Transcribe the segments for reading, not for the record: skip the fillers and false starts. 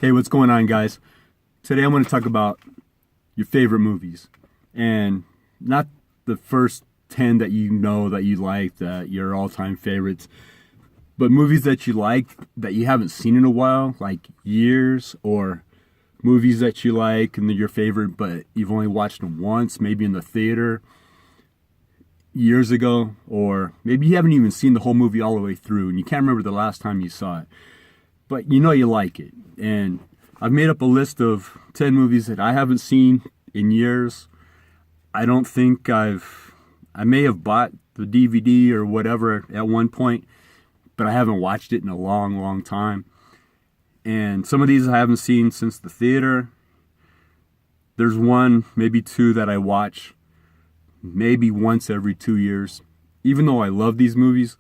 Hey, what's going on, guys? Today I'm going to talk about your favorite movies. And not the first 10 that you know that you like, that your all time favorites, but movies that you like that you haven't seen in a while, like years, or movies that you like and they're your favorite, but you've only watched them once, maybe in the theater years ago, or maybe you haven't even seen the whole movie all the way through and you can't remember the last time you saw it, but you know you like it. And I've made up a list of 10 movies that I haven't seen in years. I don't think I may have bought the DVD or whatever at one point, but I haven't watched it in a long, long time. And some of these I haven't seen since the theater. There's one, maybe two that I watch maybe once every 2 years, even though I love these movies.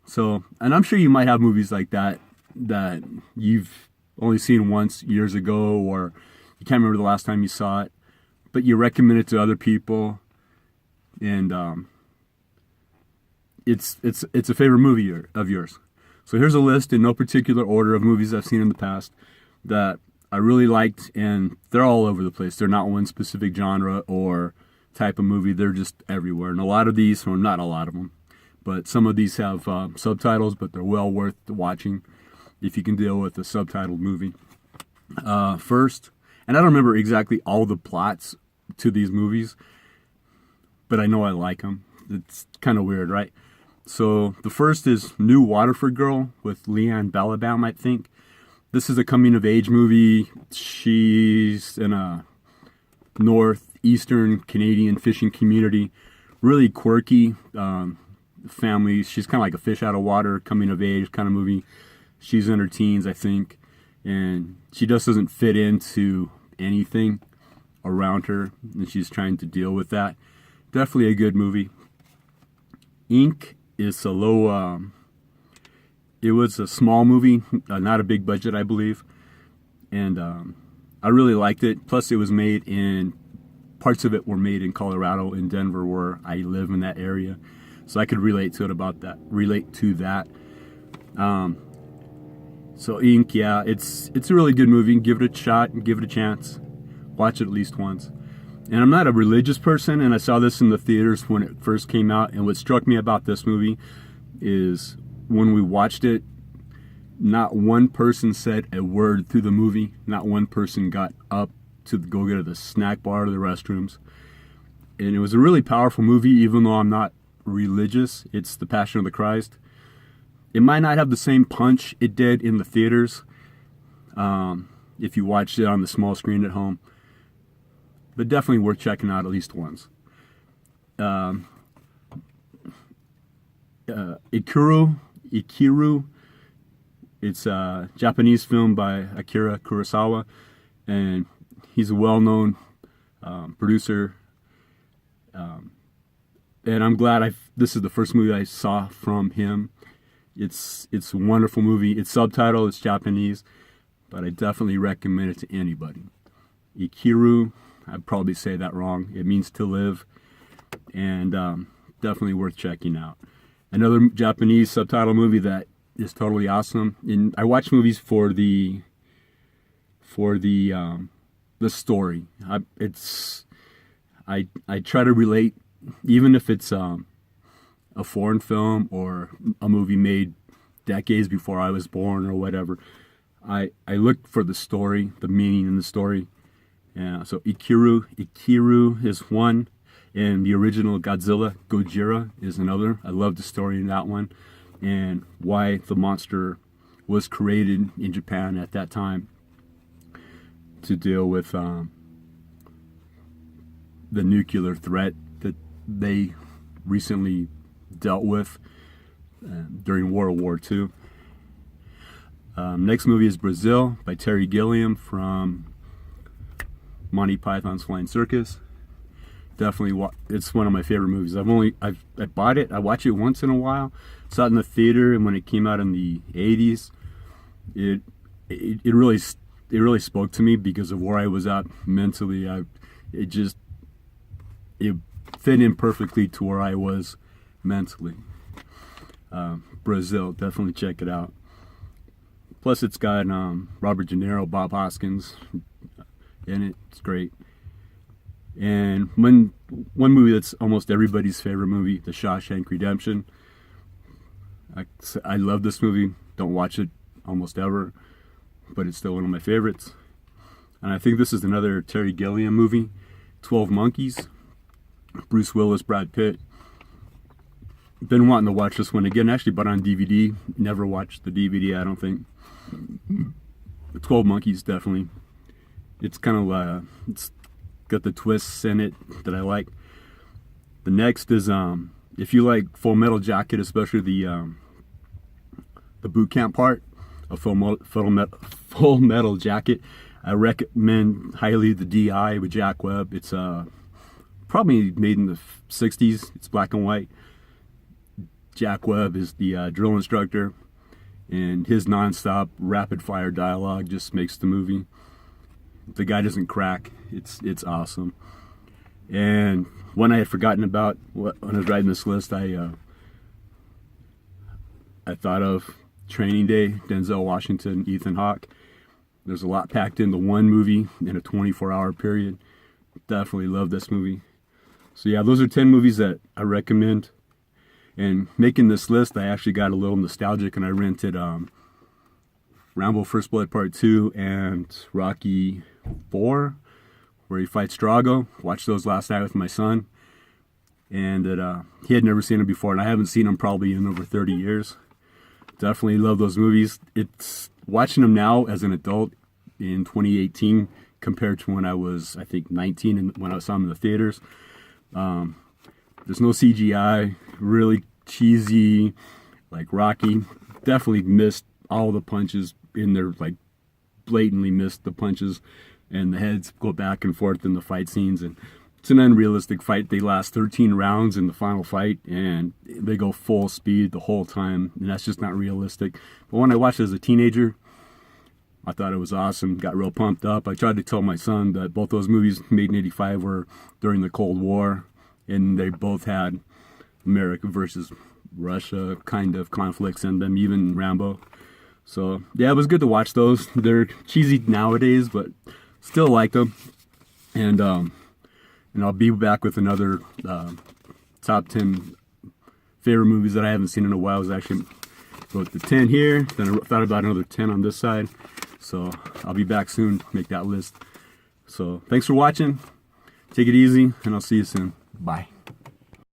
So, and I'm sure you might have movies like that that you've only seen once years ago, or you can't remember the last time you saw it, but you recommend it to other people, and it's a favorite movie of yours. So here's a list in no particular order of movies I've seen in the past that I really liked, and they're all over the place. They're not one specific genre or type of movie. They're just everywhere. And a lot of these, or not a lot of them, but some of these have subtitles, but they're well worth watching if you can deal with a subtitled movie. First, and I don't remember exactly all the plots to these movies, but I know I like them. It's kind of weird, right? So the first is New Waterford Girl with Leanne Balaban, I think. This is a coming-of-age movie. She's in a northeastern Canadian fishing community. Really quirky family. She's kind of like a fish out of water, coming-of-age kind of movie. She's in her teens, I think, and she just doesn't fit into anything around her, and she's trying to deal with that. Definitely a good movie. Ink is a low... it was a small movie, not a big budget, I believe, and I really liked it. Plus, it was made in... parts of it were made in Colorado, in Denver, where I live in that area, so I could relate to that. So Ink, yeah, it's a really good movie. Give it a shot and give it a chance. Watch it at least once. And I'm not a religious person, and I saw this in the theaters when it first came out, and what struck me about this movie is when we watched it, not one person said a word through the movie. Not one person got up to go get to the snack bar or the restrooms. And it was a really powerful movie, even though I'm not religious. It's The Passion of the Christ. It might not have the same punch it did in the theaters if you watched it on the small screen at home, but definitely worth checking out at least once. Ikiru. It's a Japanese film by Akira Kurosawa, and he's a well-known producer. And I'm glad this is the first movie I saw from him. It's a wonderful movie. It's subtitled, it's Japanese, but I definitely recommend it to anybody. Ikiru, I'd probably say that wrong. It means to live, and definitely worth checking out. Another Japanese subtitle movie that is totally awesome. And I watch movies for the story. I try to relate, even if it's a foreign film or a movie made decades before I was born or whatever. I look for the story, the meaning in the story. So Ikiru is one, and the original Gojira is another. I love the story in that one, and why the monster was created in Japan at that time to deal with the nuclear threat that they recently dealt with during World War II. Next movie is Brazil by Terry Gilliam from Monty Python's Flying Circus. Definitely, it's one of my favorite movies. I bought it. I watch it once in a while. Saw it in the theater, and when it came out in the '80s, it really spoke to me because of where I was at mentally. It fit in perfectly to where I was mentally. Brazil, definitely check it out. Plus, it's got Robert De Niro, Bob Hoskins in it. It's great. And one movie that's almost everybody's favorite movie, The Shawshank Redemption. I love this movie. Don't watch it almost ever, but it's still one of my favorites. And I think this is another Terry Gilliam movie, 12 Monkeys. Bruce Willis, Brad Pitt. Been wanting to watch this one again. Actually bought on DVD. Never watched the DVD, I don't think. 12 Monkeys, definitely. It's kind of it's got the twists in it that I like. The next is if you like Full Metal Jacket, especially the boot camp part of Full Metal Jacket, I recommend highly the DI with Jack Webb. It's probably made in the 60s. It's black and white. Jack Webb is the drill instructor, and his non-stop rapid fire dialogue just makes the movie. The guy doesn't crack. It's awesome. And one I had forgotten about when I was writing this list, I thought of Training Day, Denzel Washington, Ethan Hawke. There's a lot packed into one movie in a 24-hour period. Definitely love this movie. So yeah, those are 10 movies that I recommend. And making this list, I actually got a little nostalgic, and I rented Rambo First Blood Part 2 and Rocky 4, where he fights Drago. Watched those last night with my son. And he had never seen them before, and I haven't seen them probably in over 30 years. Definitely love those movies. It's watching them now as an adult in 2018 compared to when I was, I think, 19 and when I saw them in the theaters. There's no CGI, really cheesy, like Rocky. Definitely missed all the punches in there, like blatantly missed the punches, and the heads go back and forth in the fight scenes, and it's an unrealistic fight. They last 13 rounds in the final fight, and they go full speed the whole time, and that's just not realistic. But when I watched it as a teenager, I thought it was awesome, got real pumped up. I tried to tell my son that both those movies made in 85 were during the Cold War, and they both had America versus Russia kind of conflicts in them, even Rambo. So yeah, it was good to watch those. They're cheesy nowadays, but still like them. And I'll be back with another top 10 favorite movies that I haven't seen in a while. I was actually wrote the 10 here, then I thought about another 10 on this side. So I'll be back soon to make that list. So thanks for watching. Take it easy, and I'll see you soon. Bye.